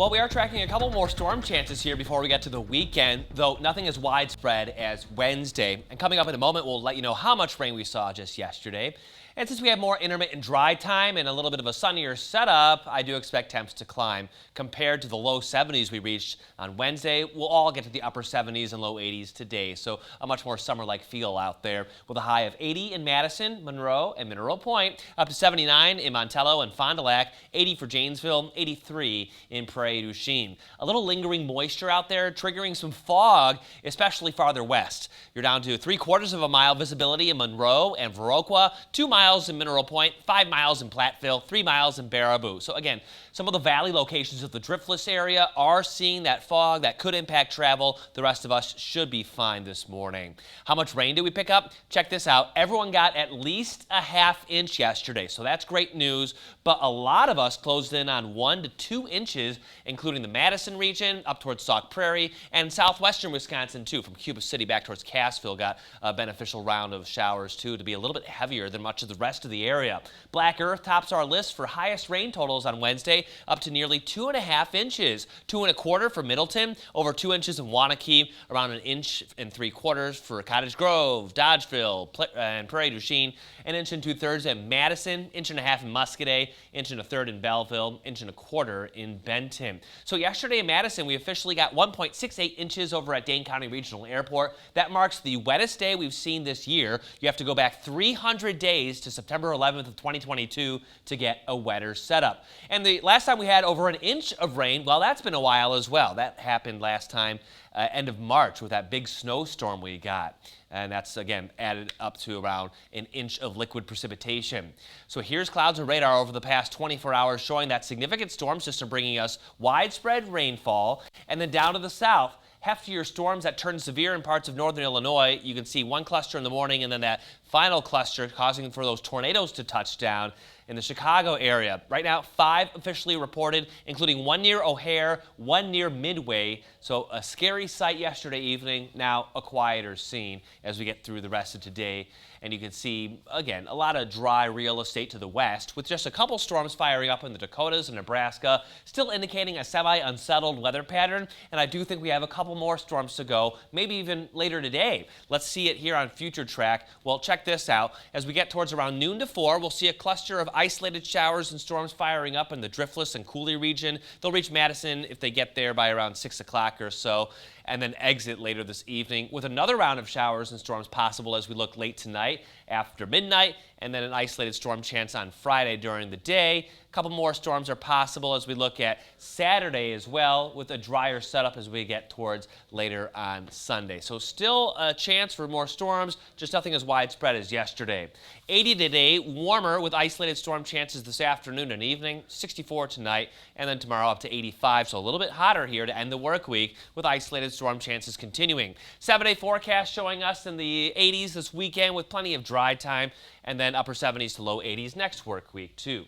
Well, we are tracking a couple more storm chances here before we get to the weekend, though nothing as widespread as Wednesday. And coming up in a moment, we'll let you know how much rain we saw just yesterday. And since we have more intermittent dry time and a little bit of a sunnier setup, I do expect temps to climb. Compared to the low 70s we reached on Wednesday, we'll all get to the upper 70s and low 80s today. So a much more summer-like feel out there with a high of 80 in Madison, Monroe, and Mineral Point, up to 79 in Montello and Fond du Lac, 80 for Janesville, 83 in Prairie du Chien. A little lingering moisture out there, triggering some fog, especially farther west. You're down to 3/4 of a mile visibility in Monroe and Viroqua, 2 miles in Mineral Point, 5 miles in Platteville, 3 miles in Baraboo. So again, some of the valley locations of the driftless area are seeing that fog that could impact travel. The rest of us should be fine this morning. How much rain did we pick up? Check this out. Everyone got at least a ½ inch yesterday, so that's great news. But a lot of us closed in on 1 to 2 inches, including the Madison region up towards Sauk Prairie and southwestern Wisconsin too. From Cuba City back towards Cassville got a beneficial round of showers too, to be a little bit heavier than much of the rest of the area. Black Earth tops our list for highest rain totals on Wednesday, up to nearly 2½ inches. 2¼ for Middleton, over 2 inches in Waunakee, around 1.75 inches for Cottage Grove, Dodgeville, and Prairie du Chien, 1 2/3 in Madison, 1.5 in Muscoda, 1 1/3 in Belleville, 1.25 in Benton. So yesterday in Madison, we officially got 1.68 inches over at Dane County Regional Airport. That marks the wettest day we've seen this year. You have to go back 300 days to September 11th of 2022 to get a wetter setup. And the last time we had over 1 inch of rain, well, that's been a while as well. That happened last time end of March with that big snowstorm we got. And that's, again, added up to around 1 inch of liquid precipitation. So here's clouds and radar over the past 24 hours showing that significant storm system bringing us widespread rainfall. And then down to the south, heftier storms that turned severe in parts of northern Illinois. You can see one cluster in the morning and then that final cluster causing for those tornadoes to touch down in the Chicago area. Right now, 5 officially reported, including 1 near O'Hare, 1 near Midway. So a scary sight yesterday evening, now a quieter scene as we get through the rest of today. And you can see, again, a lot of dry real estate to the west, with just a couple storms firing up in the Dakotas and Nebraska, still indicating a semi-unsettled weather pattern. And I do think we have a couple more storms to go, maybe even later today. Let's see it here on Future Track. Well, check this out. As we get towards around noon to 4, we'll see a cluster of isolated showers and storms firing up in the Driftless and Cooley region. They'll reach Madison if they get there by around 6 o'clock or so, and then exit later this evening with another round of showers and storms possible as we look late tonight after midnight, and then an isolated storm chance on Friday during the day. A couple more storms are possible as we look at Saturday as well, with a drier setup as we get towards later on Sunday. So still a chance for more storms, just nothing as widespread as yesterday. 80 today, warmer with isolated storm chances this afternoon and evening, 64 tonight, and then tomorrow up to 85. So a little bit hotter here to end the work week with isolated storm chances continuing. 7-day forecast showing us in the 80s this weekend with plenty of dry time, and then upper 70s to low 80s next work week too.